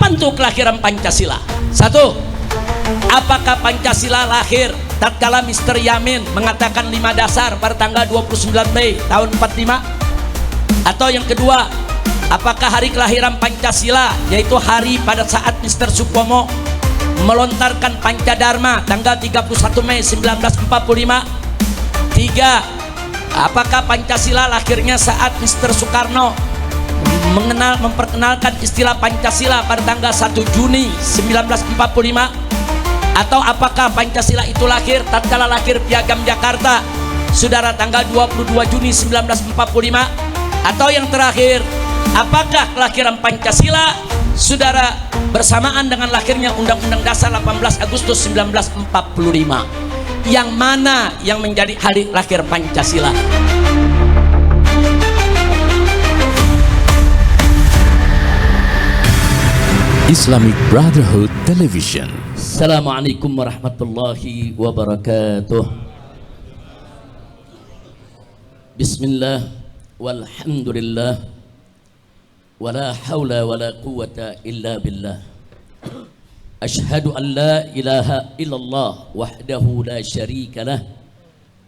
penentu kelahiran Pancasila. Satu, apakah Pancasila lahir tatkala Mr. Yamin mengatakan 5 dasar pada tanggal 29 Mei tahun 45? Atau yang kedua, apakah hari kelahiran Pancasila yaitu hari pada saat Mr. Supomo melontarkan Pancadharma tanggal 31 Mei 1945? Tiga, apakah Pancasila lahirnya saat Mr. Soekarno memperkenalkan istilah Pancasila pada tanggal 1 Juni 1945? Atau apakah Pancasila itu lahir tatkala lahir Piagam Jakarta saudara tanggal 22 Juni 1945? Atau yang terakhir, apakah kelahiran Pancasila saudara bersamaan dengan lahirnya Undang-Undang Dasar 18 Agustus 1945? Yang mana yang menjadi hari lahir Pancasila? Islamic Brotherhood Television. Assalamualaikum warahmatullahi wabarakatuh. Bismillah walhamdulillah wala hawla wala quwata illa billah. Ashhadu an la ilaha illallah wahdahu la syarika lah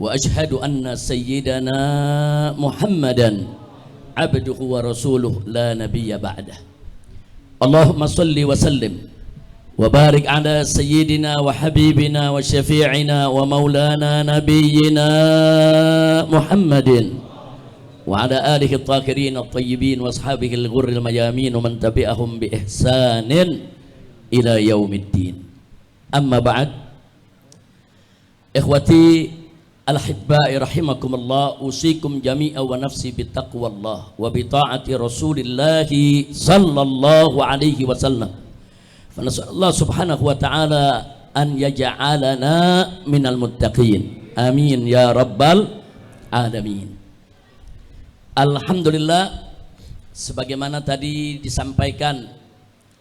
wa ashhadu anna sayyidana Muhammadan abduhu wa rasuluh la nabiyya ba'dah. Allahumma salli wa sallim wa barik ala sayyidina wa habibina wa syafi'ina wa maulana nabiyyina Muhammadin wa ala alihi at-tahirin at-tayyibin wa ashabihi al-ghurril mayamin wa man tabi'ahum bi ihsanin ila yaumiddin. Amma ba'd. Ikhwati al-hibba'i rahimakumullah, usikum jami'a wa nafsi bittaqwallah wa bita'ati rasulillahi sallallahu alaihi wasallam. Fa nasallallahu subhanahu wa ta'ala an yaj'alana minal muttaqin. Amin ya rabbal alamin. Alhamdulillah, sebagaimana tadi disampaikan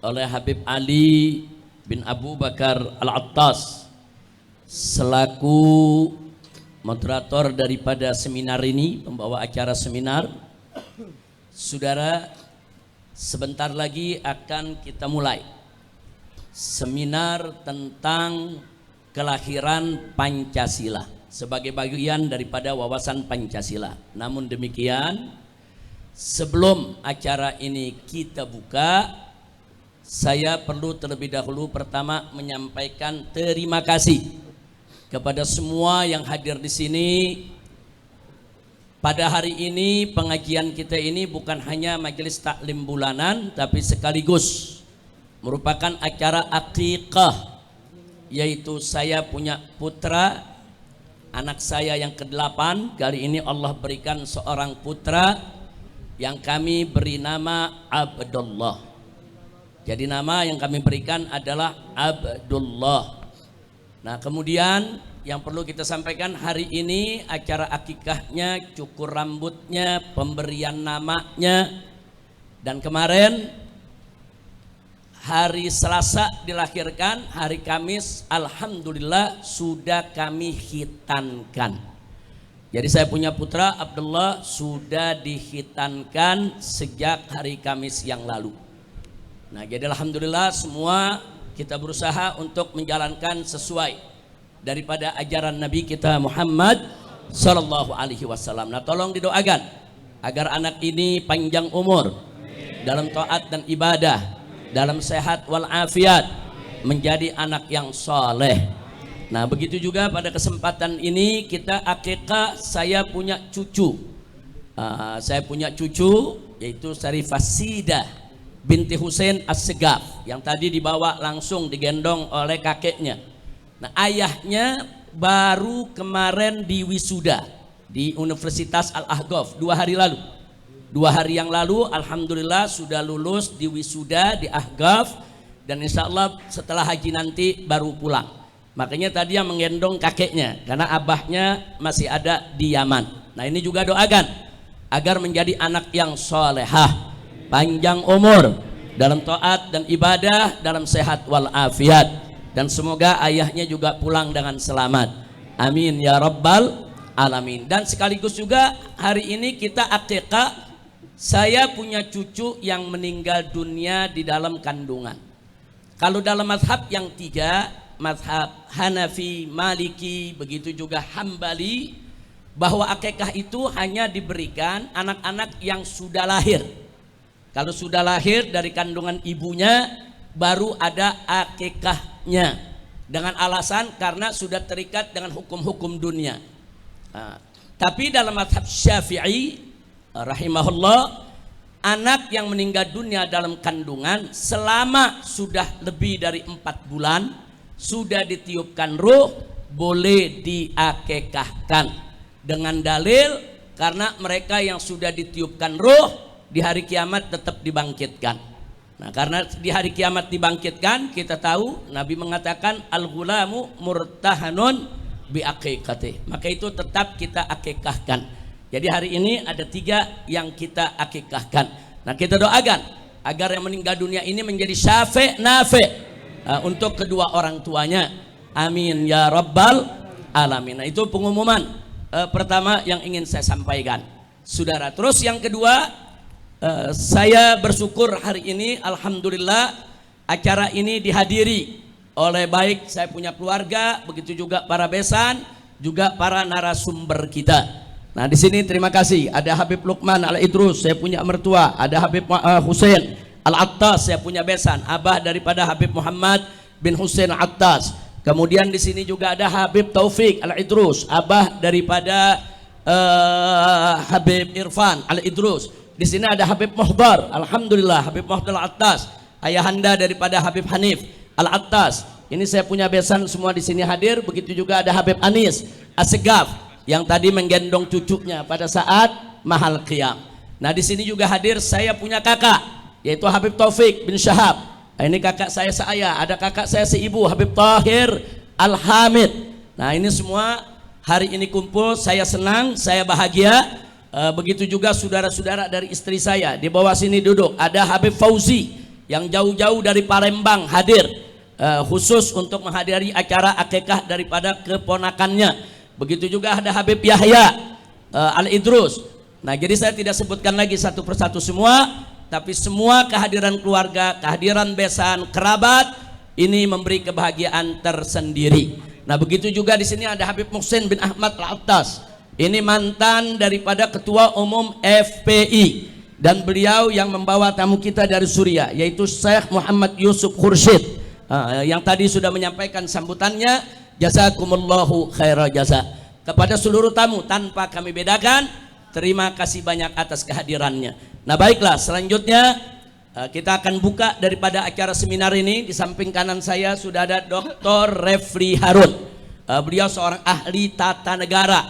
oleh Habib Ali bin Abu Bakar Al-Attas selaku moderator daripada seminar ini, pembawa acara seminar. Saudara, sebentar lagi akan kita mulai seminar tentang kelahiran Pancasila sebagai bagian daripada wawasan Pancasila. Namun demikian, sebelum acara ini kita buka, saya perlu terlebih dahulu pertama menyampaikan terima kasih kepada semua yang hadir di sini. Pada hari ini pengajian kita ini bukan hanya majelis taklim bulanan, tapi sekaligus merupakan acara aqiqah, yaitu saya punya putra, anak saya yang ke-8. Kali ini Allah berikan seorang putra yang kami beri nama Abdullah. Jadi nama yang kami berikan adalah Abdullah. Nah, kemudian yang perlu kita sampaikan, hari ini acara akikahnya, cukur rambutnya, pemberian namanya, dan kemarin hari Selasa dilahirkan, hari Kamis alhamdulillah sudah kami khitankan. Jadi saya punya putra Abdullah sudah dihitankan sejak hari Kamis yang lalu. Nah, jadi alhamdulillah semua kita berusaha untuk menjalankan sesuai daripada ajaran Nabi kita Muhammad sallallahu alaihi wasallam. Nah, tolong didoakan agar anak ini panjang umur dalam taat dan ibadah, dalam sehat wal afiat, menjadi anak yang soleh. Nah, begitu juga pada kesempatan ini kita akikah. Saya punya cucu, yaitu Syarifah Sidah binti Husain As-Segaf, yang tadi dibawa langsung digendong oleh kakeknya. Nah, ayahnya baru kemarin di wisuda di Universitas Al-Ahqaf 2 hari lalu. 2 hari yang lalu alhamdulillah sudah lulus di wisuda di Ahqaf, dan insya Allah setelah haji nanti baru pulang. Makanya tadi yang menggendong kakeknya, karena abahnya masih ada di Yaman. Nah, ini juga doakan agar menjadi anak yang solehah, panjang umur dalam taat dan ibadah, dalam sehat wal afiat, dan semoga ayahnya juga pulang dengan selamat. Amin ya rabbal alamin. Dan sekaligus juga hari ini kita akikah. Saya punya cucu yang meninggal dunia di dalam kandungan. Kalau dalam mazhab yang tiga, mazhab Hanafi, Maliki, begitu juga Hambali, bahwa akikah itu hanya diberikan anak-anak yang sudah lahir. Kalau sudah lahir dari kandungan ibunya, baru ada akikahnya, dengan alasan karena sudah terikat dengan hukum-hukum dunia. Tapi dalam mazhab Syafi'i rahimahullah, anak yang meninggal dunia dalam kandungan selama sudah lebih dari 4 bulan, sudah ditiupkan ruh, boleh diakikahkan dengan dalil karena mereka yang sudah ditiupkan ruh di hari kiamat tetap dibangkitkan. Nah, karena di hari kiamat dibangkitkan, kita tahu Nabi mengatakan al-ghulamu murtahanun bi aqiqatih, maka itu tetap kita akikahkan. Jadi hari ini ada 3 yang kita akikahkan. Nah, kita doakan agar yang meninggal dunia ini menjadi syafi' nafi' untuk kedua orang tuanya. Amin ya rabbal alamin. Nah, itu pengumuman pertama yang ingin saya sampaikan, saudara. Terus yang kedua, saya bersyukur hari ini alhamdulillah acara ini dihadiri oleh baik saya punya keluarga, begitu juga para besan, juga para narasumber kita. Nah, di sini terima kasih ada Habib Luqman Al-Idrus, saya punya mertua, ada Habib Husain Al-Attas, saya punya besan, abah daripada Habib Muhammad bin Husain Al-Attas. Kemudian di sini juga ada Habib Taufik Al-Idrus, abah daripada Habib Irfan Al-Idrus. Di sini ada Habib Muhdar, alhamdulillah Habib Muhdar Al-Attas, ayahanda daripada Habib Hanif Al-Attas. Ini saya punya besan semua di sini hadir. Begitu juga ada Habib Anis As-Segaf yang tadi menggendong cucunya pada saat mahal qiyam. Nah, di sini juga hadir saya punya kakak, yaitu Habib Taufik bin Syahab. Nah, ini kakak saya ada kakak saya seibu, Habib Tahir Al-Hamid. Nah, ini semua hari ini kumpul, saya senang, saya bahagia. Begitu juga saudara-saudara dari istri saya di bawah sini duduk. Ada Habib Fauzi yang jauh-jauh dari Palembang hadir, khusus untuk menghadiri acara akikah daripada keponakannya. Begitu juga ada Habib Yahya Al-Idrus. Nah, jadi saya tidak sebutkan lagi satu persatu semua, tapi semua kehadiran keluarga, kehadiran besan, kerabat ini memberi kebahagiaan tersendiri. Nah, begitu juga di sini ada Habib Muhsin bin Ahmad Al-Attas. Ini mantan daripada Ketua Umum FPI, dan beliau yang membawa tamu kita dari Suriah, yaitu Syekh Muhammad Yusuf Khursyid, yang tadi sudah menyampaikan sambutannya. Jazakumullahu khaira jasa. Kepada seluruh tamu tanpa kami bedakan, terima kasih banyak atas kehadirannya. Nah, baiklah, selanjutnya kita akan buka daripada acara seminar ini. Di samping kanan saya sudah ada Dr. Refli Harun. Beliau seorang ahli tata negara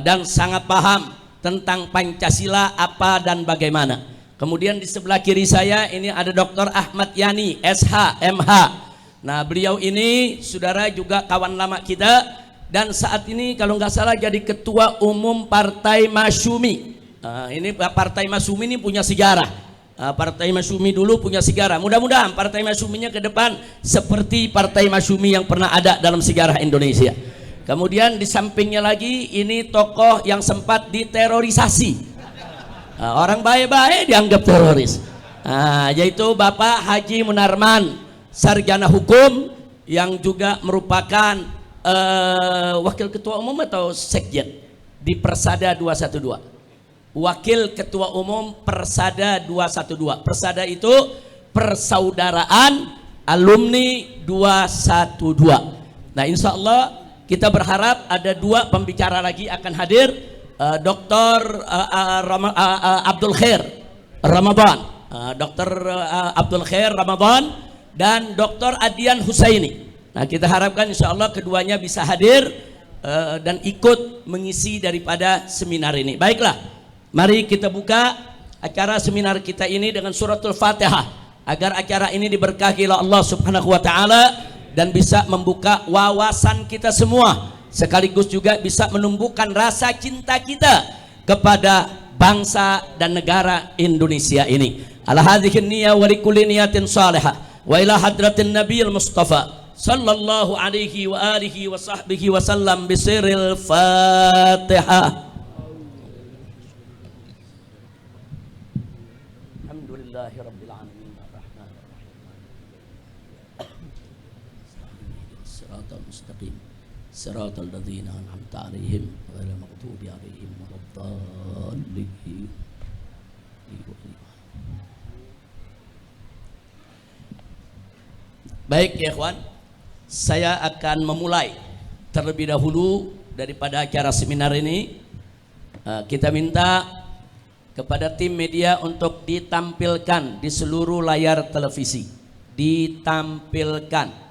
dan sangat paham tentang Pancasila apa dan bagaimana. Kemudian di sebelah kiri saya ini ada Dr. Ahmad Yani SH MH. Nah, beliau ini saudara juga kawan lama kita, dan saat ini kalau nggak salah jadi Ketua Umum Partai Masyumi. Ini Partai Masyumi ini punya sejarah. Partai Masyumi dulu punya sejarah. Mudah-mudahan Partai Masyuminya ke depan seperti Partai Masyumi yang pernah ada dalam sejarah Indonesia. Kemudian di sampingnya lagi ini tokoh yang sempat diterorisasi. Orang baik-baik dianggap teroris. Yaitu Bapak Haji Munarman, sarjana hukum yang juga merupakan wakil ketua umum atau sekjen di Persada 212. Wakil ketua umum Persada 212. Persada itu Persaudaraan Alumni 212. Nah, insya Allah kita berharap ada 2 pembicara lagi akan hadir, Dr. Abdul Khair Ramadan, Dr. Abdul Khair Ramadan dan Dr. Adian Husaini. Nah, kita harapkan insya Allah keduanya bisa hadir dan ikut mengisi daripada seminar ini. Baiklah, mari kita buka acara seminar kita ini dengan suratul Fatihah, agar acara ini diberkahi oleh Allah Subhanahu wa taala dan bisa membuka wawasan kita semua, sekaligus juga bisa menumbuhkan rasa cinta kita kepada bangsa dan negara Indonesia ini. Ala hadhihi niyya wa likulli niyatin salihah. Wa ila hadratin Nabiyil Mustafa sallallahu alaihi wa alihi wa sahbihi wa sallam bisiril Fatihah. Alhamdulillahi rabbil alamin arrahmanir rahim siratal mustaqim siratal ladzina an'amta 'alaihim ghairil maghdubi 'alaihim waladdallin. Baik ya ikhwan, saya akan memulai terlebih dahulu daripada acara seminar ini. Kita minta kepada tim media untuk ditampilkan di seluruh layar televisi. Ditampilkan.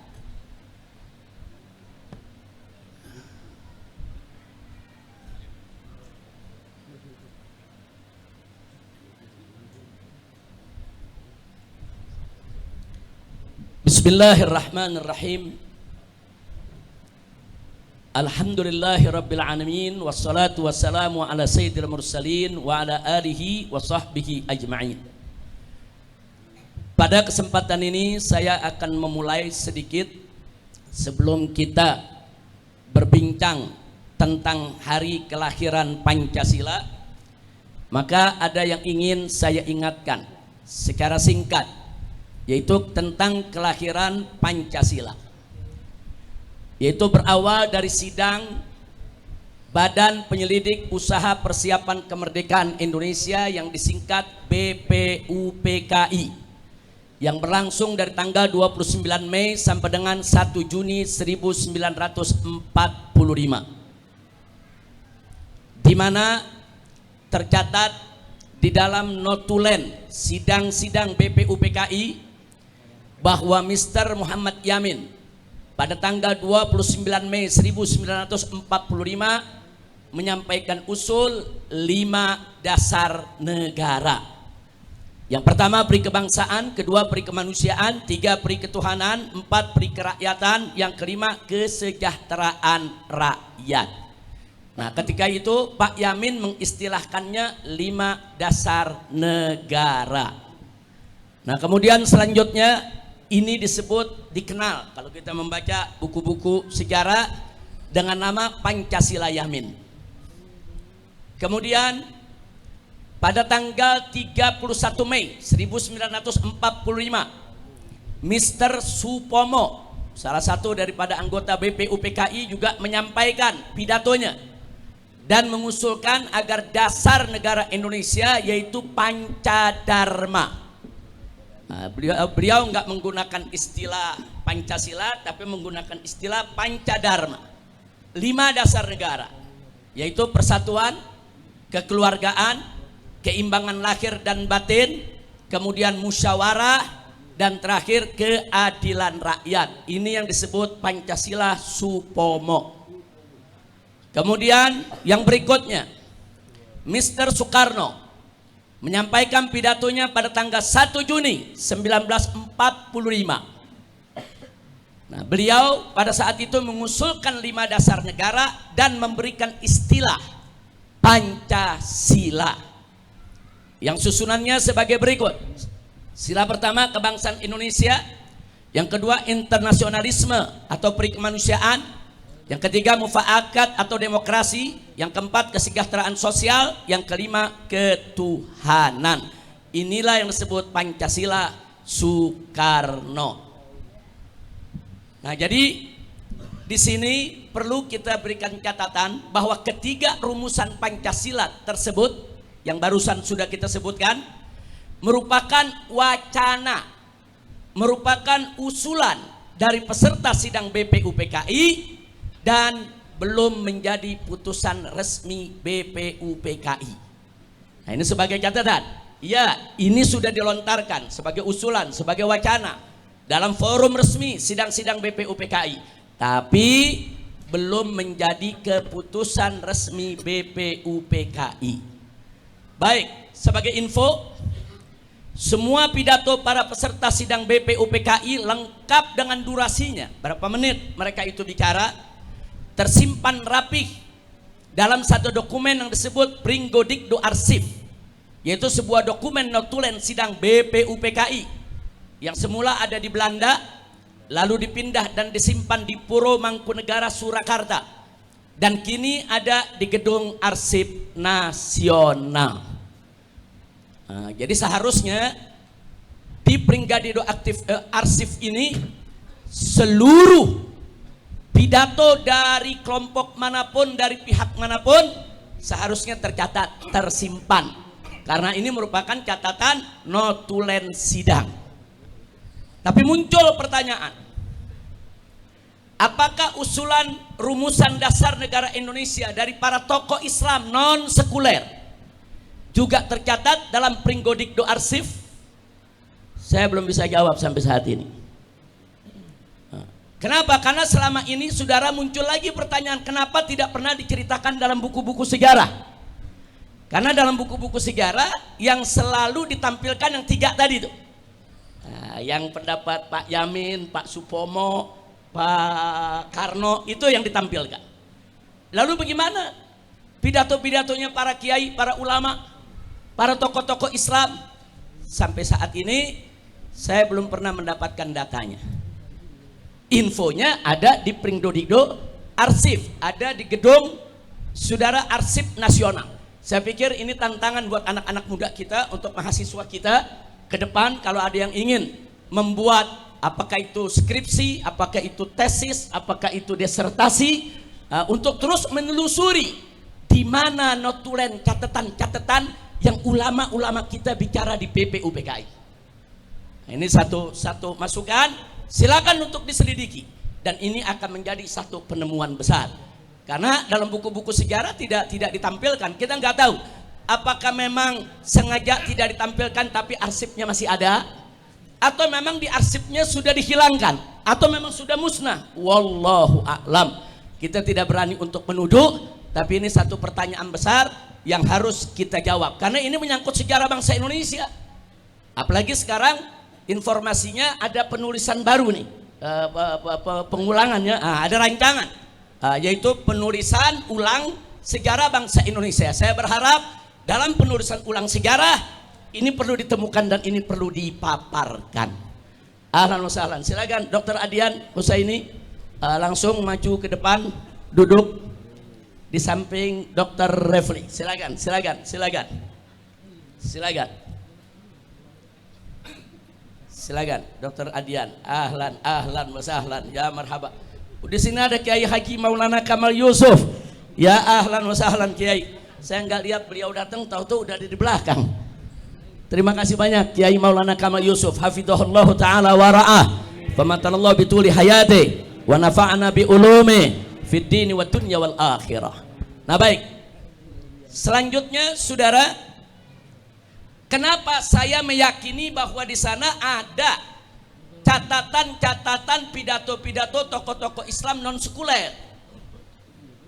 Bismillahirrahmanirrahim. Alhamdulillahi rabbil alamin, wassalatu wassalamu ala sayyidil mursalin wa ala alihi wa sahbihi ajma'in. Pada kesempatan ini saya akan memulai sedikit sebelum kita berbincang tentang hari kelahiran Pancasila. Maka ada yang ingin saya ingatkan secara singkat, yaitu tentang kelahiran Pancasila, yaitu berawal dari sidang Badan Penyelidik Usaha Persiapan Kemerdekaan Indonesia yang disingkat BPUPKI, yang berlangsung dari tanggal 29 Mei sampai dengan 1 Juni 1945, di mana tercatat di dalam notulen sidang-sidang BPUPKI bahwa Mr. Muhammad Yamin pada tanggal 29 Mei 1945 menyampaikan usul 5 dasar negara. Yang pertama peri kebangsaan, kedua peri kemanusiaan, 3 peri ketuhanan, 4 peri kerakyatan, yang kelima kesejahteraan rakyat. Nah, ketika itu Pak Yamin mengistilahkannya 5 dasar negara. Nah, kemudian selanjutnya ini dikenal kalau kita membaca buku-buku sejarah dengan nama Pancasila Yamin. Kemudian pada tanggal 31 Mei 1945 Mr. Supomo, salah satu daripada anggota BPUPKI, juga menyampaikan pidatonya dan mengusulkan agar dasar negara Indonesia yaitu Pancadharma. Nah, beliau nggak menggunakan istilah Pancasila, tapi menggunakan istilah Pancadharma. 5 dasar negara, yaitu persatuan, kekeluargaan, keimbangan lahir dan batin, kemudian musyawarah, dan terakhir keadilan rakyat. Ini yang disebut Pancasila Supomo. Kemudian yang berikutnya, Mr. Soekarno menyampaikan pidatonya pada tanggal 1 Juni 1945. Nah, beliau pada saat itu mengusulkan 5 dasar negara dan memberikan istilah Pancasila, yang susunannya sebagai berikut. Sila pertama kebangsaan Indonesia, yang kedua internasionalisme atau peri kemanusiaan, yang ketiga mufaakat atau demokrasi, yang keempat kesejahteraan sosial, yang kelima ketuhanan. Inilah yang disebut Pancasila Soekarno. Nah, jadi di sini perlu kita berikan catatan bahwa ketiga rumusan Pancasila tersebut yang barusan sudah kita sebutkan merupakan wacana, merupakan usulan dari peserta sidang BPUPKI dan belum menjadi putusan resmi BPUPKI. Nah, ini sebagai catatan. Ya, ini sudah dilontarkan sebagai usulan, sebagai wacana dalam forum resmi sidang-sidang BPUPKI, tapi belum menjadi keputusan resmi BPUPKI. Baik, sebagai info, semua pidato para peserta sidang BPUPKI lengkap dengan durasinya, berapa menit mereka itu bicara, tersimpan rapih dalam satu dokumen yang disebut Pringgodikdo Arsip, yaitu sebuah dokumen notulen sidang BPUPKI yang semula ada di Belanda, lalu dipindah dan disimpan di Puro Mangkunegara Surakarta, dan kini ada di Gedung Arsip Nasional. Nah, jadi seharusnya di Pringgodikdo Arsip ini seluruh pidato dari kelompok manapun, dari pihak manapun seharusnya tercatat, tersimpan, karena ini merupakan catatan notulen sidang. Tapi muncul pertanyaan, apakah usulan rumusan dasar negara Indonesia dari para tokoh Islam non sekuler juga tercatat dalam Pringgodikdo Arsip? Saya belum bisa jawab sampai saat ini. Kenapa? Karena selama ini saudara muncul lagi pertanyaan, kenapa tidak pernah diceritakan dalam buku-buku sejarah? Karena dalam buku-buku sejarah yang selalu ditampilkan yang 3 tadi itu. Nah, yang pendapat Pak Yamin, Pak Supomo, Pak Karno, itu yang ditampilkan. Lalu bagaimana pidato-pidatonya para kiai, para ulama, para tokoh-tokoh Islam? Sampai saat ini saya belum pernah mendapatkan datanya. Infonya ada di Pringgodikdo Arsip, ada di gedung Saudara Arsip Nasional. Saya pikir ini tantangan buat anak-anak muda kita, untuk mahasiswa kita ke depan, kalau ada yang ingin membuat apakah itu skripsi, apakah itu tesis, apakah itu disertasi, untuk terus menelusuri di mana notulen catatan-catatan yang ulama-ulama kita bicara di PPUPKI. Nah, ini satu masukan. Silakan untuk diselidiki, dan ini akan menjadi satu penemuan besar. Karena dalam buku-buku sejarah tidak ditampilkan. Kita nggak tahu apakah memang sengaja tidak ditampilkan tapi arsipnya masih ada, atau memang di arsipnya sudah dihilangkan, atau memang sudah musnah. Wallahu a'lam. Kita tidak berani untuk menuduh, tapi ini satu pertanyaan besar yang harus kita jawab, karena ini menyangkut sejarah bangsa Indonesia. Apalagi sekarang informasinya ada penulisan baru nih, pengulangannya, ada rancangan, yaitu penulisan ulang sejarah bangsa Indonesia. Saya berharap dalam penulisan ulang sejarah ini perlu ditemukan dan ini perlu dipaparkan. Ahlan wa sahlan. Silakan Dr. Adian Husaini, langsung maju ke depan, duduk di samping Dr. Refli. Silakan. Silakan Dr. Adian. Ahlan wa sahlan. Ya marhaba. Di sini ada Kiai Haji Maulana Kamal Yusuf. Ya ahlan wa sahlan Kiai. Saya nggak lihat beliau datang, tahu-tahu udah di belakang. Terima kasih banyak Kiai Maulana Kamal Yusuf, hafizahullah taala wa ra'ah. Famatanallahu bituli hayati wa nafa'ana bi ulumi fid dini wa dunya wal akhirah. Nah, baik. Selanjutnya saudara, kenapa saya meyakini bahwa di sana ada catatan-catatan pidato-pidato tokoh-tokoh Islam non sekuler?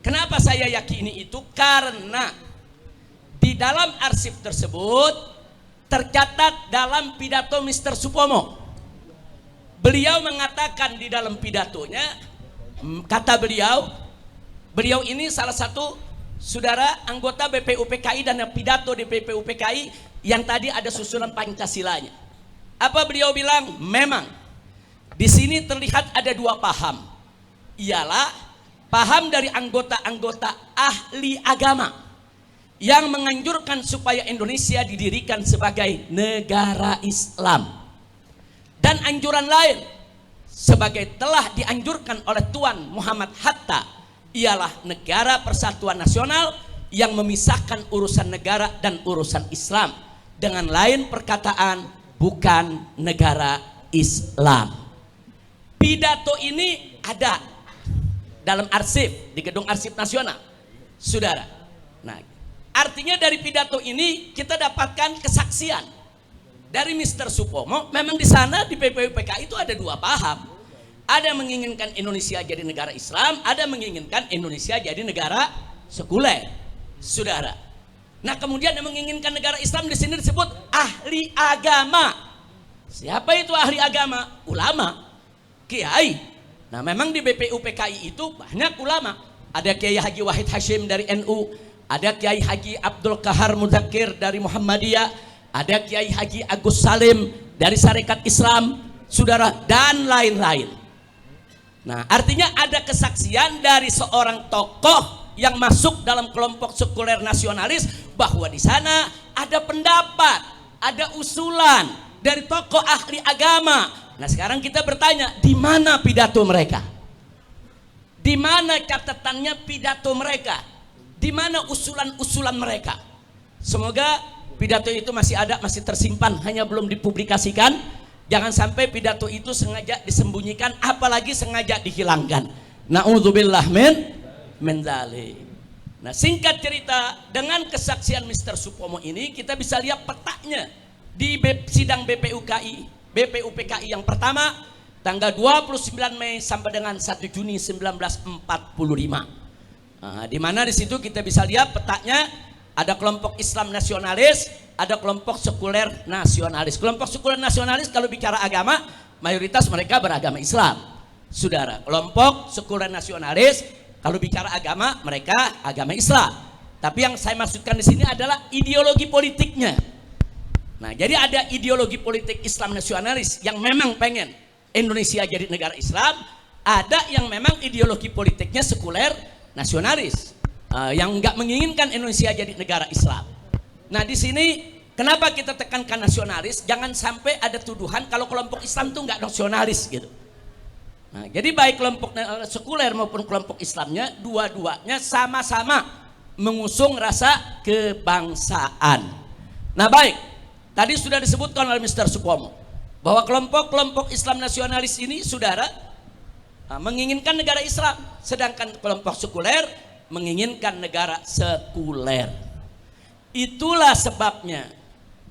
Kenapa saya yakini itu? Karena di dalam arsip tersebut tercatat dalam pidato Mr. Supomo. Beliau mengatakan di dalam pidatonya, kata beliau ini salah satu saudara anggota BPUPKI dan yang pidato di BPUPKI yang tadi ada susunan Pancasilanya. Apa beliau bilang? Memang di sini terlihat ada 2 paham. Ialah paham dari anggota-anggota ahli agama yang menganjurkan supaya Indonesia didirikan sebagai negara Islam, dan anjuran lain sebagai telah dianjurkan oleh Tuan Muhammad Hatta, ialah negara persatuan nasional yang memisahkan urusan negara dan urusan Islam. Dengan lain perkataan, bukan negara Islam. Pidato ini ada dalam arsip, di gedung Arsip Nasional, saudara. Nah, artinya dari pidato ini kita dapatkan kesaksian dari Mr. Supomo. Memang di sana di PPUPKI itu ada 2 paham. Ada yang menginginkan Indonesia jadi negara Islam, ada yang menginginkan Indonesia jadi negara sekuler, saudara. Nah, kemudian yang menginginkan negara Islam di sini disebut ahli agama. Siapa itu ahli agama? Ulama, kiai. Nah, memang di BPUPKI itu banyak ulama. Ada Kiai Haji Wahid Hashim dari NU, ada Kiai Haji Abdul Kahar Mudzakkir dari Muhammadiyah, ada Kiai Haji Agus Salim dari Sarekat Islam, saudara, dan lain-lain. Nah, artinya ada kesaksian dari seorang tokoh yang masuk dalam kelompok sekuler nasionalis bahwa di sana ada pendapat, ada usulan dari tokoh ahli agama. Nah, sekarang kita bertanya, di mana pidato mereka? Di mana catatannya pidato mereka? Di mana usulan-usulan mereka? Semoga pidato itu masih ada, masih tersimpan, hanya belum dipublikasikan. Jangan sampai pidato itu sengaja disembunyikan, apalagi sengaja dihilangkan. Na'udzubillah min dzalik. Nah, singkat cerita, dengan kesaksian Mr. Supomo ini kita bisa lihat petanya di sidang BPUPKI yang pertama tanggal 29 Mei sampai dengan 1 Juni 1945. Nah, di mana di situ kita bisa lihat petanya, ada kelompok Islam nasionalis, ada kelompok sekuler nasionalis. Kelompok sekuler nasionalis kalau bicara agama, mayoritas mereka beragama Islam. Saudara, kelompok sekuler nasionalis kalau bicara agama, mereka agama Islam. Tapi yang saya maksudkan di sini adalah ideologi politiknya. Nah, jadi ada ideologi politik Islam nasionalis yang memang pengen Indonesia jadi negara Islam, ada yang memang ideologi politiknya sekuler nasionalis, yang nggak menginginkan Indonesia jadi negara Islam. Nah, di sini kenapa kita tekankan nasionalis? Jangan sampai ada tuduhan kalau kelompok Islam itu nggak nasionalis gitu. Nah, jadi baik kelompok sekuler maupun kelompok Islamnya, dua-duanya sama-sama mengusung rasa kebangsaan. Nah, baik, tadi sudah disebutkan oleh Mr. Supomo bahwa kelompok-kelompok Islam nasionalis ini, saudara, menginginkan negara Islam, sedangkan kelompok sekuler menginginkan negara sekuler. Itulah sebabnya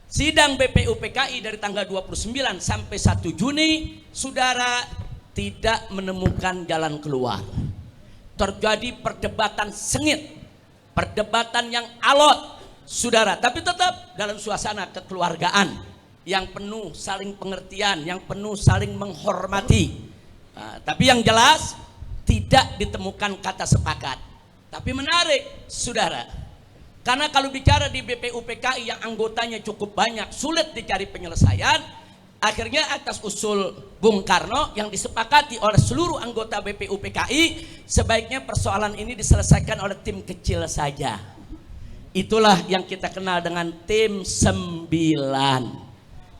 sidang BPUPKI dari tanggal 29 sampai 1 Juni, saudara, tidak menemukan jalan keluar. Terjadi perdebatan sengit, perdebatan yang alot, saudara, tapi tetap dalam suasana kekeluargaan yang penuh saling pengertian, yang penuh saling menghormati. Tapi yang jelas tidak ditemukan kata sepakat. Tapi menarik, saudara, karena kalau bicara di BPUPKI yang anggotanya cukup banyak, sulit dicari penyelesaian. Akhirnya atas usul Bung Karno yang disepakati oleh seluruh anggota BPUPKI, sebaiknya persoalan ini diselesaikan oleh tim kecil saja. Itulah yang kita kenal dengan tim 9.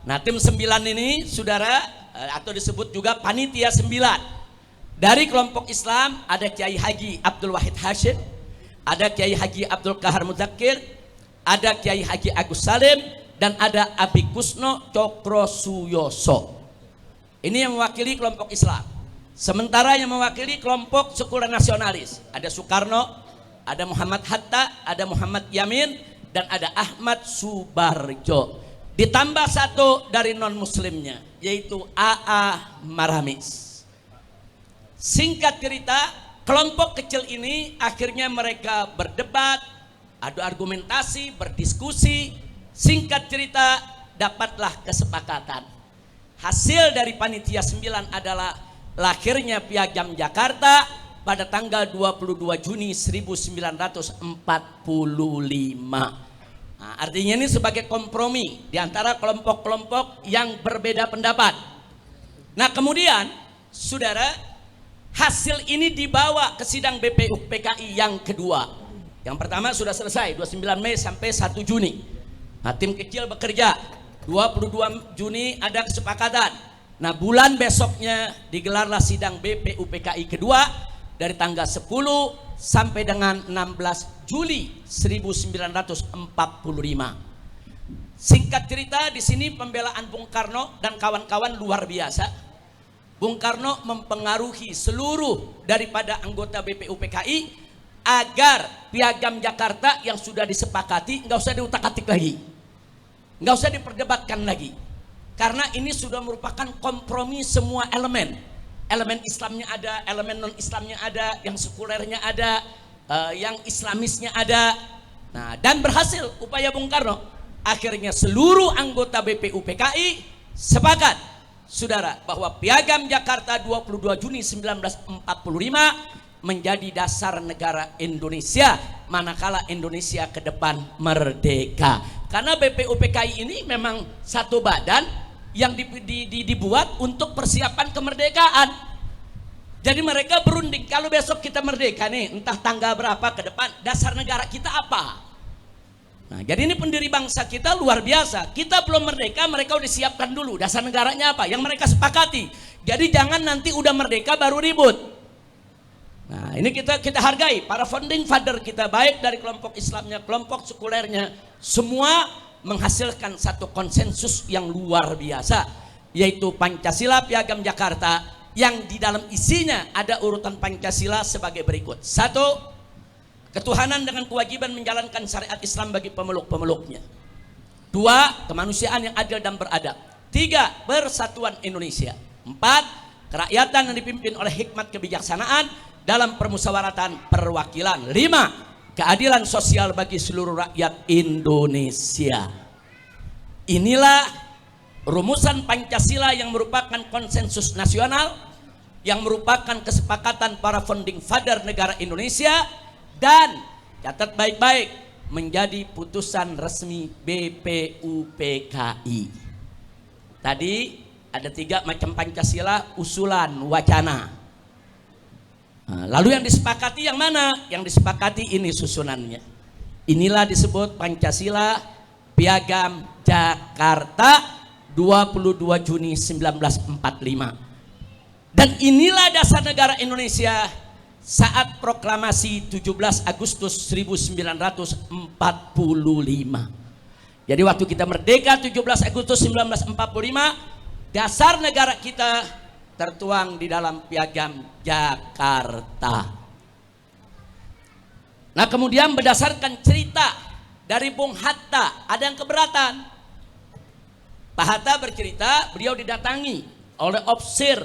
Nah, tim 9 ini, saudara, atau disebut juga panitia 9. Dari kelompok Islam ada Kiai Haji Abdul Wahid Hashim, ada Kiai Haji Abdul Kahar Muzakir, ada Kiai Haji Agus Salim, dan ada Abi Kusno Cokro Suyoso. Ini yang mewakili kelompok Islam. Sementara yang mewakili kelompok sekuler nasionalis, ada Soekarno, ada Muhammad Hatta, ada Muhammad Yamin, dan ada Ahmad Subarjo. Ditambah satu dari non muslimnya, yaitu AA Maramis. Singkat cerita, kelompok kecil ini akhirnya mereka berdebat, adu argumentasi, berdiskusi. Singkat cerita, dapatlah kesepakatan. Hasil dari panitia 9 adalah lahirnya Piagam Jakarta pada tanggal 22 Juni 1945. Nah, artinya ini sebagai kompromi di antara kelompok-kelompok yang berbeda pendapat. Nah, kemudian, saudara, hasil ini dibawa ke sidang BPUPKI yang kedua. Yang pertama sudah selesai 29 Mei sampai 1 Juni. Nah, tim kecil bekerja, 22 Juni ada kesepakatan. Nah, bulan besoknya digelarlah sidang BPUPKI kedua dari tanggal 10 sampai dengan 16 Juli 1945. Singkat cerita, di sini pembelaan Bung Karno dan kawan-kawan luar biasa. Bung Karno mempengaruhi seluruh daripada anggota BPUPKI agar Piagam Jakarta yang sudah disepakati nggak usah diutak-atik lagi, nggak usah diperdebatkan lagi, karena ini sudah merupakan kompromi semua elemen. Elemen Islamnya ada, elemen non Islamnya ada, yang sekulernya ada, yang Islamisnya ada. Nah, dan berhasil upaya Bung Karno. Akhirnya seluruh anggota BPUPKI sepakat, saudara, bahwa Piagam Jakarta 22 Juni 1945 menjadi dasar negara Indonesia manakala Indonesia ke depan merdeka. Karena BPUPKI ini memang satu badan yang dibuat untuk persiapan kemerdekaan. Jadi mereka berunding, kalau besok kita merdeka nih, entah tanggal berapa ke depan, dasar negara kita apa? Nah, jadi ini pendiri bangsa kita luar biasa. Kita belum merdeka, mereka udah siapkan dulu dasar negaranya apa yang mereka sepakati. Jadi jangan nanti udah merdeka baru ribut. Nah, ini kita hargai para founding father kita, baik dari kelompok Islamnya, kelompok sekulernya, semua menghasilkan satu konsensus yang luar biasa, yaitu Pancasila Piagam Jakarta, yang di dalam isinya ada urutan Pancasila sebagai berikut. 1. Ketuhanan dengan kewajiban menjalankan syariat Islam bagi pemeluk-pemeluknya. 2. Kemanusiaan yang adil dan beradab. 3. Persatuan Indonesia. 4. Kerakyatan yang dipimpin oleh hikmat kebijaksanaan dalam permusyawaratan perwakilan. 5. Keadilan sosial bagi seluruh rakyat Indonesia. Inilah rumusan Pancasila yang merupakan konsensus nasional, yang merupakan kesepakatan para founding father negara Indonesia, dan catat baik-baik, menjadi putusan resmi BPUPKI. Tadi ada 3 macam Pancasila, usulan, wacana. Nah, lalu yang disepakati yang mana? Yang disepakati ini susunannya. Inilah disebut Pancasila Piagam Jakarta 22 Juni 1945. Dan inilah dasar negara Indonesia saat proklamasi 17 Agustus 1945. Jadi waktu kita merdeka 17 Agustus 1945, dasar negara kita tertuang di dalam Piagam Jakarta. Nah, kemudian berdasarkan cerita dari Bung Hatta, ada yang keberatan. Pak Hatta bercerita, beliau didatangi oleh Opsir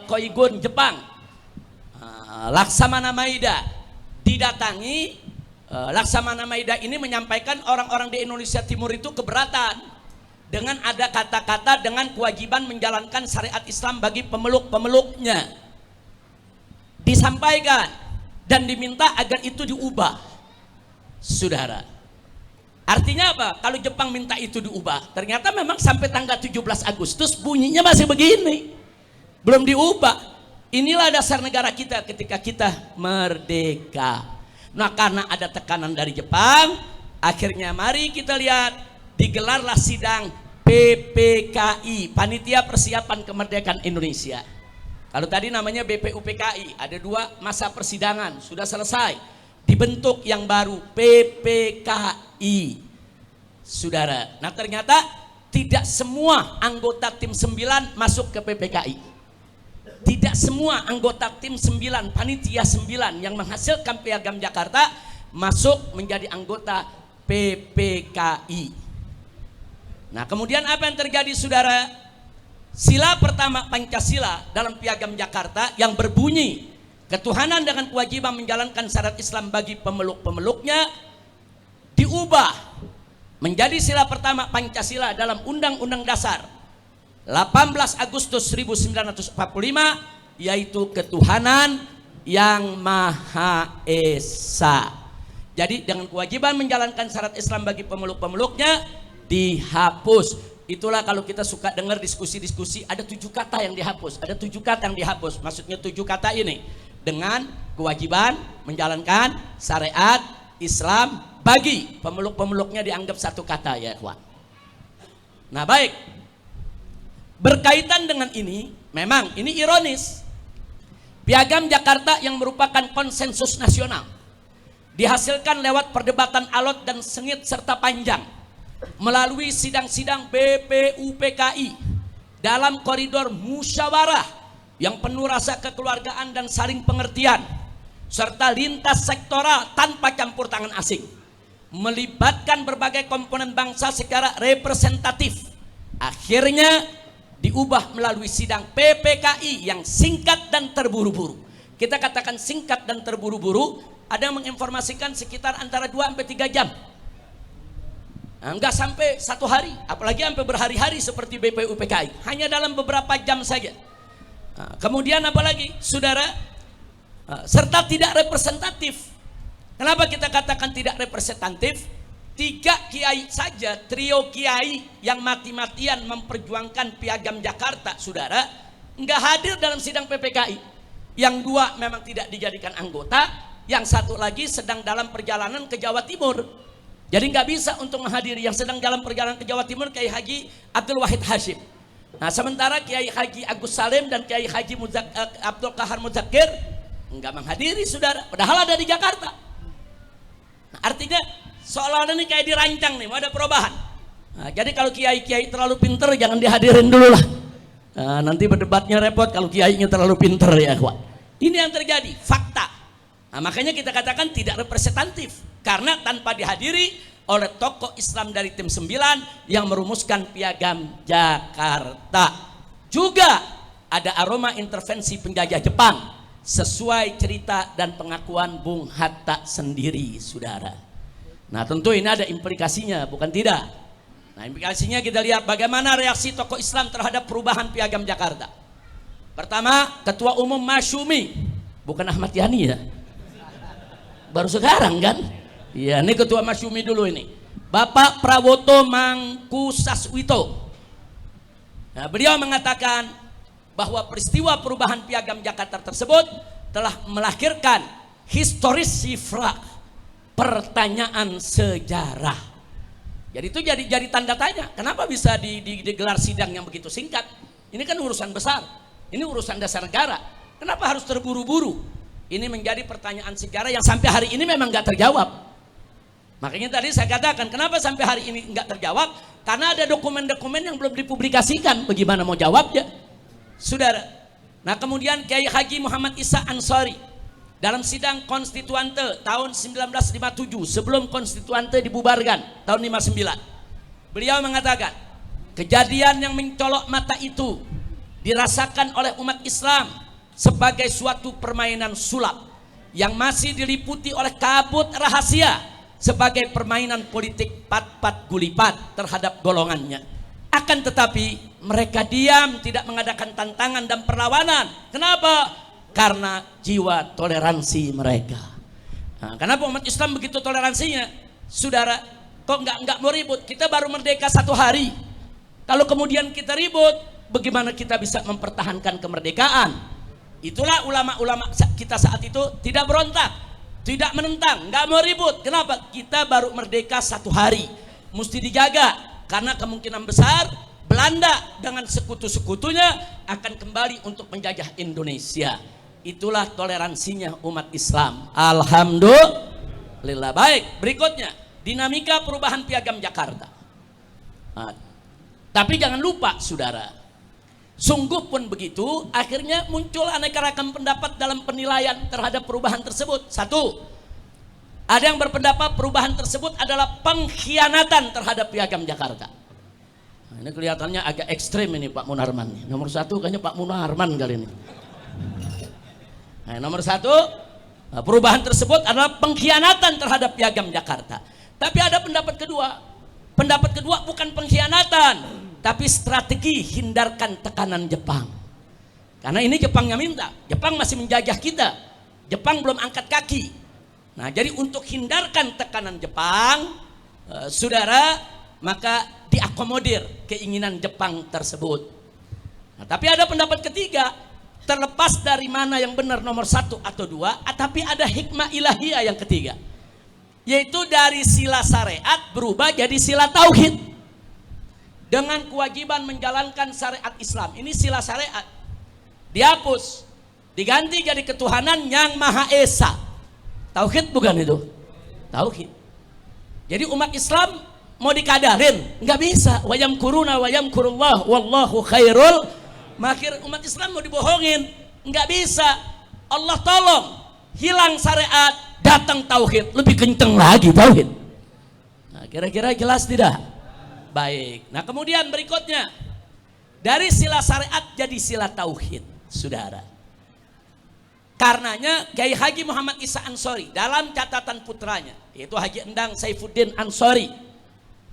Koigun Jepang, Laksamana Maeda. Didatangi, Laksamana Maeda ini menyampaikan orang-orang di Indonesia Timur itu keberatan dengan ada kata-kata dengan kewajiban menjalankan syariat Islam bagi pemeluk-pemeluknya. Disampaikan dan diminta agar itu diubah. Saudara, artinya apa? Kalau Jepang minta itu diubah, ternyata memang sampai tanggal 17 Agustus bunyinya masih begini, belum diubah. Inilah dasar negara kita ketika kita merdeka. Nah, karena ada tekanan dari Jepang, akhirnya mari kita lihat, digelarlah sidang PPKI, Panitia Persiapan Kemerdekaan Indonesia. Kalau tadi namanya BPUPKI, ada 2 masa persidangan, sudah selesai. Dibentuk yang baru PPKI. Saudara, nah ternyata tidak semua anggota tim 9 masuk ke PPKI. Tidak semua anggota tim 9, panitia 9 yang menghasilkan Piagam Jakarta masuk menjadi anggota PPKI. Nah, kemudian apa yang terjadi, saudara? Sila pertama Pancasila dalam Piagam Jakarta yang berbunyi ketuhanan dengan kewajiban menjalankan syariat Islam bagi pemeluk-pemeluknya diubah menjadi sila pertama Pancasila dalam Undang-Undang Dasar 18 Agustus 1945, yaitu ketuhanan yang Maha Esa. Jadi dengan kewajiban menjalankan syariat Islam bagi pemeluk-pemeluknya dihapus. Itulah kalau kita suka dengar diskusi-diskusi, ada 7 kata yang dihapus, ada 7 kata yang dihapus. Maksudnya 7 kata ini, dengan kewajiban menjalankan syariat Islam bagi pemeluk-pemeluknya dianggap 1 kata, ya ikhwan. Nah, baik, berkaitan dengan ini, memang ini ironis. Piagam Jakarta yang merupakan konsensus nasional dihasilkan lewat perdebatan alot dan sengit serta panjang melalui sidang-sidang BPUPKI dalam koridor musyawarah yang penuh rasa kekeluargaan dan saling pengertian serta lintas sektoral tanpa campur tangan asing, melibatkan berbagai komponen bangsa secara representatif. Akhirnya diubah melalui sidang PPKI yang singkat dan terburu-buru. Kita katakan singkat dan terburu-buru, ada yang menginformasikan sekitar antara 2 sampai 3 jam. Enggak sampai 1 hari, apalagi sampai berhari-hari seperti BPUPKI, hanya dalam beberapa jam saja. Kemudian apalagi, saudara, serta tidak representatif. Kenapa kita katakan tidak representatif? 3 kiai saja, trio kiai yang mati-matian memperjuangkan Piagam Jakarta, saudara, enggak hadir dalam sidang PPKI. Yang 2 memang tidak dijadikan anggota, yang 1 lagi sedang dalam perjalanan ke Jawa Timur. Jadi nggak bisa untuk menghadiri. Yang sedang dalam perjalanan ke Jawa Timur Kiai Haji Abdul Wahid Hashim. Nah, sementara Kiai Haji Agus Salim dan Kiai Haji Abdul Kahar Muzakir enggak menghadiri saudara, padahal ada di Jakarta. Nah, artinya seolah-olah ini kayak dirancang nih, mau ada perubahan. Nah, jadi kalau kiai-kiai terlalu pinter jangan dihadirin dulu lah. Nah, nanti berdebatnya repot kalau kiainya terlalu pinter ya kawan. Ini yang terjadi, fakta. Nah, makanya kita katakan tidak representatif karena tanpa dihadiri oleh tokoh Islam dari tim 9 yang merumuskan Piagam Jakarta. Juga ada aroma intervensi penjajah Jepang sesuai cerita dan pengakuan Bung Hatta sendiri, saudara. Nah, tentu ini ada implikasinya, bukan tidak. Nah, implikasinya kita lihat bagaimana reaksi tokoh Islam terhadap perubahan Piagam Jakarta. Pertama, Ketua Umum Masyumi, bukan Ahmad Yani ya. Baru sekarang kan? Iya, ini Ketua Masyumi dulu ini. Bapak Prawoto Mangkusaswito. Nah, beliau mengatakan bahwa peristiwa perubahan Piagam Jakarta tersebut telah melahirkan historis sifrak, pertanyaan sejarah. Jadi itu jadi tanda tanya, kenapa bisa digelar sidang yang begitu singkat? Ini kan urusan besar, ini urusan dasar negara. Kenapa harus terburu-buru? Ini menjadi pertanyaan sejarah yang sampai hari ini memang nggak terjawab. Makanya tadi saya katakan, kenapa sampai hari ini nggak terjawab? Karena ada dokumen-dokumen yang belum dipublikasikan. Bagaimana mau jawabnya, saudara? Nah, kemudian Kiai Haji Muhammad Isa Ansori dalam sidang konstituante tahun 1957 sebelum konstituante dibubarkan tahun 59, beliau mengatakan kejadian yang mencolok mata itu dirasakan oleh umat Islam sebagai suatu permainan sulap yang masih diliputi oleh kabut rahasia sebagai permainan politik pat-pat gulipat terhadap golongannya. Akan tetapi mereka diam, tidak mengadakan tantangan dan perlawanan. Kenapa? Karena jiwa toleransi mereka. Nah, kenapa umat Islam begitu toleransinya? Saudara, kok nggak mau ribut? Kita baru merdeka 1 hari. Kalau kemudian kita ribut, bagaimana kita bisa mempertahankan kemerdekaan? Itulah ulama-ulama kita saat itu tidak berontak, tidak menentang, nggak mau ribut. Kenapa? Kita baru merdeka 1 hari, mesti dijaga karena kemungkinan besar Belanda dengan sekutu-sekutunya akan kembali untuk menjajah Indonesia. Itulah toleransinya umat Islam. Alhamdulillah. Baik, berikutnya dinamika perubahan Piagam Jakarta. Nah, tapi jangan lupa saudara, sungguh pun begitu, akhirnya muncul aneka ragam pendapat dalam penilaian terhadap perubahan tersebut. 1, ada yang berpendapat perubahan tersebut adalah pengkhianatan terhadap Piagam Jakarta. Nah, ini kelihatannya agak ekstrim ini Pak Munarman. Nomor 1 kayaknya Pak Munarman kali ini. Nah, nomor 1, perubahan tersebut adalah pengkhianatan terhadap Piagam Jakarta. Tapi ada pendapat kedua. Pendapat kedua bukan pengkhianatan, tapi strategi hindarkan tekanan Jepang. Karena ini Jepang yang minta. Jepang masih menjajah kita. Jepang belum angkat kaki. Nah, jadi untuk hindarkan tekanan Jepang, saudara, maka diakomodir keinginan Jepang tersebut. Nah, tapi ada pendapat ketiga, terlepas dari mana yang benar nomor 1 atau 2, tapi ada hikmah ilahiyah yang ketiga, yaitu dari sila syariat berubah jadi sila tauhid dengan kewajiban menjalankan syariat Islam. Ini sila syariat dihapus, diganti jadi ketuhanan yang Maha Esa. Tauhid bukan itu? Tauhid. Jadi umat Islam mau dikadarin nggak bisa. Wayam kuruna wayam kurullah wallahu khairul makir. Umat Islam mau dibohongin nggak bisa. Allah tolong, hilang syariat, datang tauhid, lebih kenceng lagi tauhid. Nah, kira-kira jelas tidak? Baik. Nah, kemudian berikutnya dari sila syariat jadi sila tauhid, saudara. Karenanya Kiai Haji Muhammad Isa Ansori dalam catatan putranya, yaitu Haji Endang Saifuddin Ansori,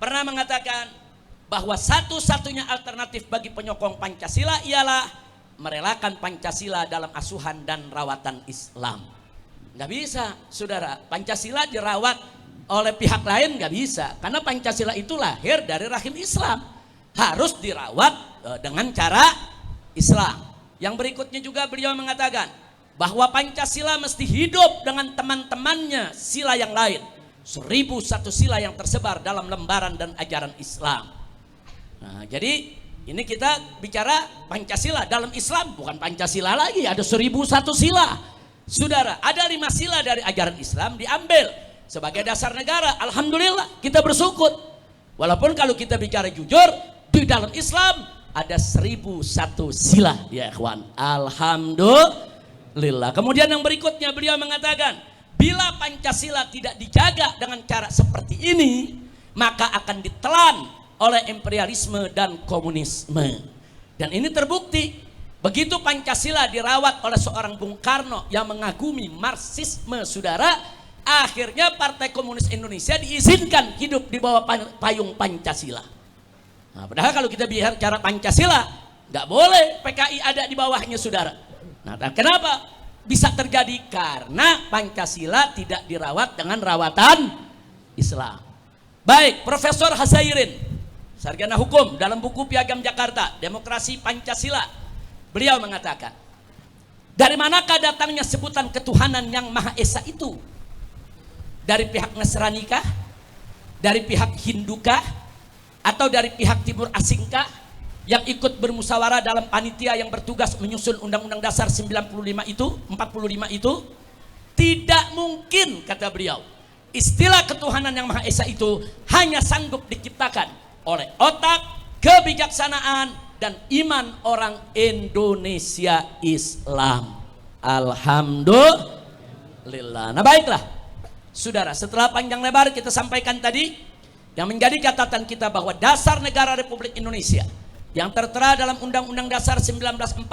pernah mengatakan bahwa satu-satunya alternatif bagi penyokong Pancasila ialah merelakan Pancasila dalam asuhan dan rawatan Islam. Nggak bisa, saudara. Pancasila dirawat oleh pihak lain nggak bisa, karena Pancasila itu lahir dari rahim Islam, harus dirawat dengan cara Islam. Yang berikutnya juga beliau mengatakan bahwa Pancasila mesti hidup dengan teman-temannya sila yang lain, 1001 sila yang tersebar dalam lembaran dan ajaran Islam. Nah, jadi ini kita bicara Pancasila dalam Islam, bukan Pancasila lagi, ada 1001 sila. Saudara, ada 5 sila dari ajaran Islam diambil sebagai dasar negara. Alhamdulillah, kita bersyukur. Walaupun kalau kita bicara jujur, di dalam Islam ada 1001 sila, ya ikhwan. Alhamdulillah. Kemudian yang berikutnya beliau mengatakan, bila Pancasila tidak dijaga dengan cara seperti ini, maka akan ditelan oleh imperialisme dan komunisme. Dan ini terbukti. Begitu Pancasila dirawat oleh seorang Bung Karno yang mengagumi Marxisme, saudara, akhirnya Partai Komunis Indonesia diizinkan hidup di bawah payung Pancasila. Nah, padahal kalau kita bicara Pancasila, nggak boleh PKI ada di bawahnya, saudara. Nah, kenapa bisa terjadi? Karena Pancasila tidak dirawat dengan rawatan Islam. Baik, Profesor Hazairin, sarjana hukum, dalam buku Piagam Jakarta, Demokrasi Pancasila, beliau mengatakan, dari manakah datangnya sebutan ketuhanan yang Maha Esa itu? Dari pihak Nasrani kah? Dari pihak Hindu kah? Atau dari pihak Timur Asing kah? Yang ikut bermusyawarah dalam panitia yang bertugas menyusun Undang-Undang Dasar 45 itu? Tidak mungkin, kata beliau. Istilah ketuhanan yang Maha Esa itu hanya sanggup diciptakan oleh otak, kebijaksanaan, dan iman orang Indonesia Islam. Alhamdulillah. Nah baiklah, saudara, setelah panjang lebar kita sampaikan tadi, yang menjadi catatan kita bahwa dasar negara Republik Indonesia yang tertera dalam Undang-Undang Dasar 1945,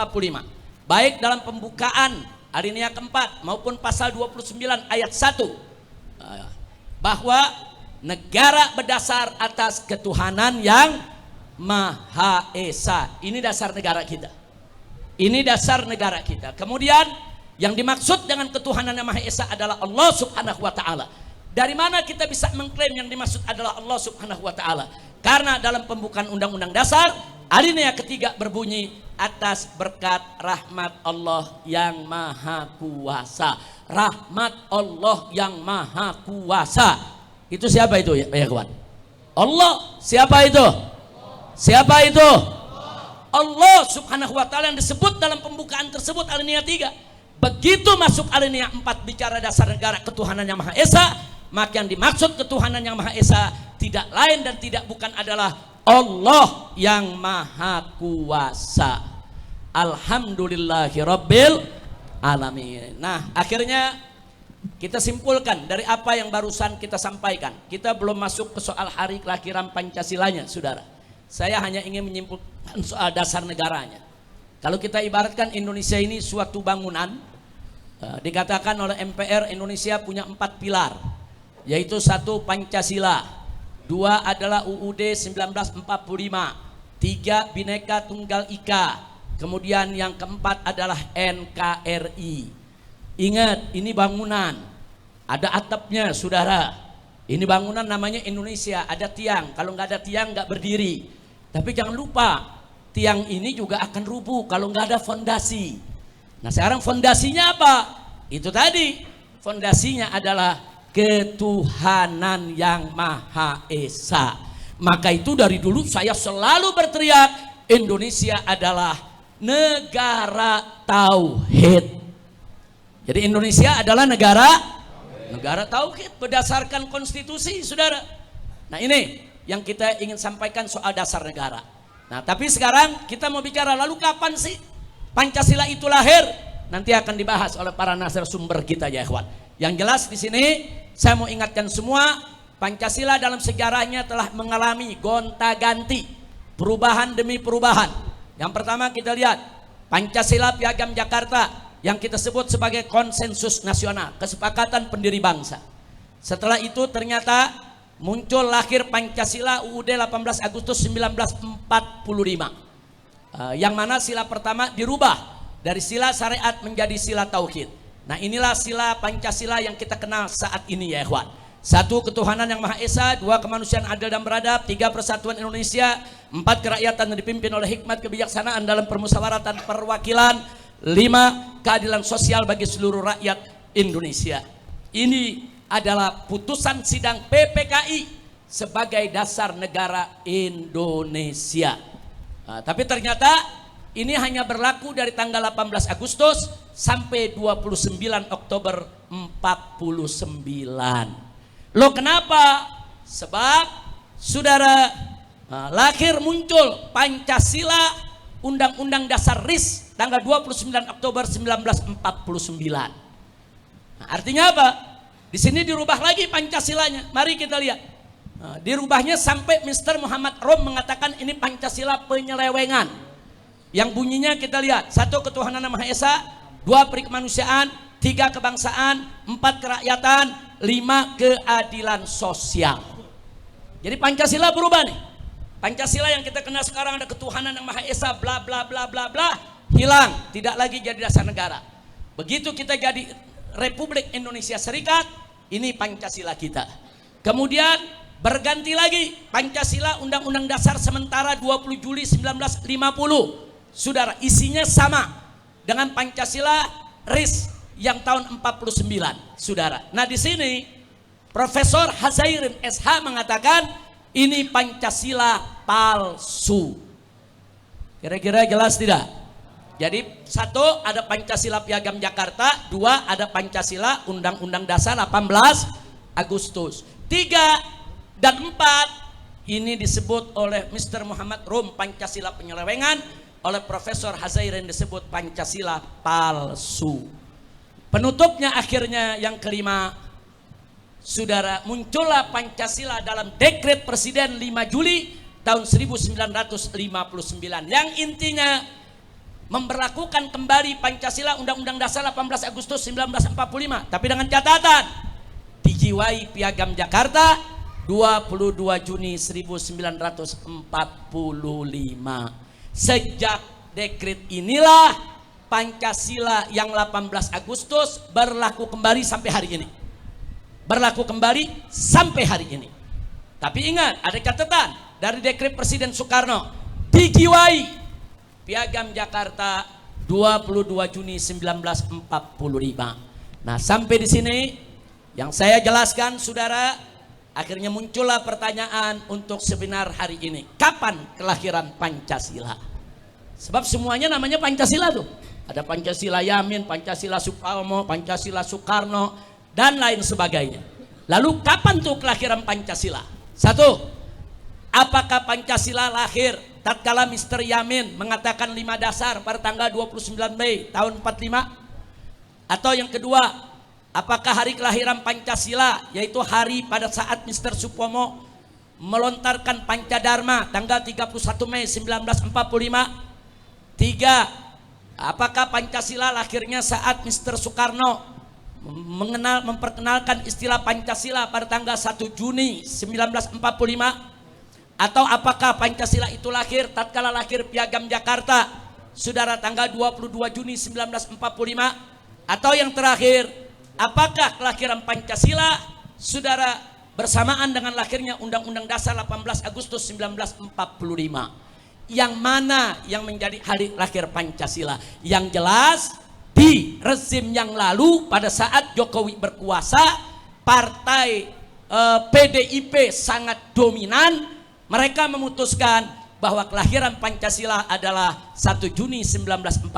baik dalam pembukaan alinea keempat maupun pasal 29 ayat 1, bahwa negara berdasar atas ketuhanan yang Maha Esa. Ini dasar negara kita. Ini dasar negara kita. Kemudian yang dimaksud dengan ketuhanan yang Maha Esa adalah Allah Subhanahu wa taala. Dari mana kita bisa mengklaim yang dimaksud adalah Allah Subhanahu wa taala? Karena dalam pembukaan Undang-Undang Dasar alinea ketiga berbunyi, atas berkat rahmat Allah yang Maha Kuasa. Rahmat Allah yang Maha Kuasa. Itu siapa itu ya kawan? Allah. Siapa itu? Siapa itu? Allah Subhanahu wa taala yang disebut dalam pembukaan tersebut alinea 3. Begitu masuk alinea 4 bicara dasar negara ketuhanan yang Maha Esa, maka yang dimaksud ketuhanan yang Maha Esa tidak lain dan tidak bukan adalah Allah yang Maha Kuasa. Alhamdulillahirabbil alamin. Nah, akhirnya kita simpulkan dari apa yang barusan kita sampaikan. Kita belum masuk ke soal hari kelahiran Pancasilanya, saudara. Saya hanya ingin menyimpulkan soal dasar negaranya. Kalau kita ibaratkan Indonesia ini suatu bangunan, dikatakan oleh MPR Indonesia punya 4 pilar, yaitu 1 Pancasila, 2 adalah UUD 1945, 3 Bhinneka Tunggal Ika, kemudian yang keempat adalah NKRI. Ingat, ini bangunan, ada atapnya, saudara. Ini bangunan namanya Indonesia, ada tiang. Kalau nggak ada tiang nggak berdiri. Tapi jangan lupa, tiang ini juga akan rubuh kalau nggak ada fondasi. Nah sekarang fondasinya apa? Itu tadi, fondasinya adalah ketuhanan yang Maha Esa. Maka itu dari dulu saya selalu berteriak, Indonesia adalah negara tauhid. Jadi Indonesia adalah negara tauhid berdasarkan konstitusi, saudara. Nah ini yang kita ingin sampaikan soal dasar negara. Nah tapi sekarang kita mau bicara, lalu kapan sih Pancasila itu lahir? Nanti akan dibahas oleh para narasumber kita ya ikhwan. Yang jelas di sini saya mau ingatkan semua, Pancasila dalam sejarahnya telah mengalami gonta-ganti, perubahan demi perubahan. Yang pertama kita lihat Pancasila Piagam Jakarta yang kita sebut sebagai konsensus nasional, kesepakatan pendiri bangsa. Setelah itu ternyata muncul lahir Pancasila UUD 18 Agustus 1945, yang mana sila pertama dirubah dari sila syariat menjadi sila tauhid. Nah inilah sila Pancasila yang kita kenal saat ini ya ikhwan. 1 ketuhanan yang Maha Esa, 2 kemanusiaan adil dan beradab, 3 persatuan Indonesia, 4 kerakyatan yang dipimpin oleh hikmat kebijaksanaan dalam permusyawaratan perwakilan, 5 keadilan sosial bagi seluruh rakyat Indonesia. Ini adalah putusan sidang PPKI sebagai dasar negara Indonesia. Nah, tapi ternyata ini hanya berlaku dari tanggal 18 Agustus sampai 29 Oktober 49. Loh kenapa? Sebab saudara, lahir muncul Pancasila, Undang-Undang Dasar RIS tanggal 29 Oktober 1949. Nah, artinya apa? Di sini dirubah lagi Pancasilanya. Mari kita lihat. Dirubahnya sampai Mr. Muhammad Rom mengatakan ini Pancasila penyelewengan. Yang bunyinya kita lihat, 1 ketuhanan yang Maha Esa, 2 perikemanusiaan, 3 kebangsaan, 4 kerakyatan, 5 keadilan sosial. Jadi Pancasila berubah nih. Pancasila yang kita kenal sekarang ada ketuhanan yang Maha Esa, bla bla bla bla bla, hilang, tidak lagi jadi dasar negara. Begitu kita jadi Republik Indonesia Serikat, ini Pancasila kita. Kemudian berganti lagi Pancasila Undang-Undang Dasar sementara 20 Juli 1950. Saudara, isinya sama dengan Pancasila RIS yang tahun 49, saudara. Nah, di sini Profesor Hazairin SH mengatakan ini Pancasila palsu. Kira-kira jelas tidak? Jadi 1 ada Pancasila Piagam Jakarta, 2 ada Pancasila Undang-Undang Dasar 18 Agustus. 3 dan 4 ini disebut oleh Mr. Muhammad Rom Pancasila penyelewengan, oleh Profesor Hazairin disebut Pancasila palsu. Penutupnya akhirnya yang kelima, saudara, muncullah Pancasila dalam dekret Presiden 5 Juli tahun 1959 yang intinya memberlakukan kembali Pancasila Undang-Undang Dasar 18 Agustus 1945, tapi dengan catatan dijiwai Piagam Jakarta 22 Juni 1945. Sejak dekret inilah Pancasila yang 18 Agustus berlaku kembali sampai hari ini. Berlaku kembali sampai hari ini. Tapi ingat, ada catatan dari dekret Presiden Soekarno, dijiwai Piagam Jakarta 22 Juni 1945. Nah, sampai di sini yang saya jelaskan, saudara, akhirnya muncullah pertanyaan untuk seminar hari ini. Kapan kelahiran Pancasila? Sebab semuanya namanya Pancasila tuh. Ada Pancasila Yamin, Pancasila Suparmo, Pancasila Soekarno, dan lain sebagainya. Lalu kapan tuh kelahiran Pancasila? 1. Apakah Pancasila lahir tatkala Mr. Yamin mengatakan 5 dasar pada tanggal 29 Mei tahun 45? Atau yang kedua, apakah hari kelahiran Pancasila yaitu hari pada saat Mr. Supomo melontarkan Pancadharma tanggal 31 Mei 1945? 3. Apakah Pancasila lahirnya saat Mr. Soekarno memperkenalkan istilah Pancasila pada tanggal 1 Juni 1945? Atau apakah Pancasila itu lahir tatkala lahir Piagam Jakarta, saudara, tanggal 22 Juni 1945? Atau yang terakhir, apakah kelahiran Pancasila, saudara, bersamaan dengan lahirnya Undang-Undang Dasar 18 Agustus 1945? Yang mana yang menjadi hari lahir Pancasila? Yang jelas di rezim yang lalu pada saat Jokowi berkuasa, partai PDIP sangat dominan. Mereka memutuskan bahwa kelahiran Pancasila adalah 1 Juni 1945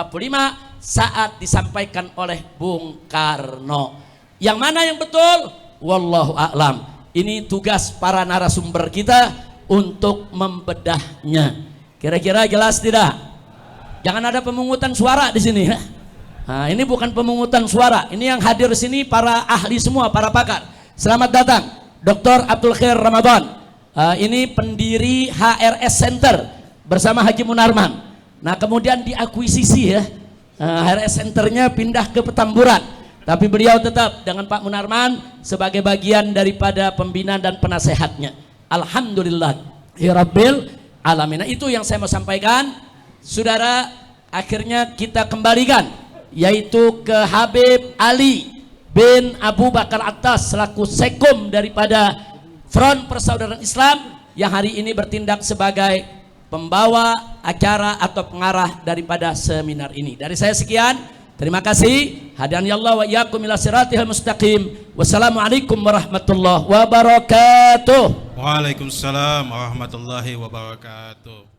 saat disampaikan oleh Bung Karno. Yang mana yang betul? Wallahu a'lam. Ini tugas para narasumber kita untuk membedahnya. Kira-kira jelas tidak? Jangan ada pemungutan suara di sini. Nah, ini bukan pemungutan suara. Ini yang hadir di sini para ahli semua, para pakar. Selamat datang, Dr. Abdul Khair Ramadan. Ini pendiri HRS Center bersama Haji Munarman. Nah, kemudian diakuisisi ya. HRS Centernya pindah ke Petamburan. Tapi beliau tetap dengan Pak Munarman sebagai bagian daripada pembina dan penasehatnya. Alhamdulillah. Ya Rabbil Alamin. Nah, itu yang saya mau sampaikan, saudara. Akhirnya kita kembalikan yaitu ke Habib Ali bin Abu Bakar Attas selaku sekum daripada Front Persaudaraan Islam yang hari ini bertindak sebagai pembawa acara atau pengarah daripada seminar ini. Dari saya sekian, terima kasih. Hadani Allah wa iyyakum ila siratal mustaqim. Wassalamualaikum warahmatullahi wabarakatuh. Waalaikumsalam warahmatullahi wabarakatuh.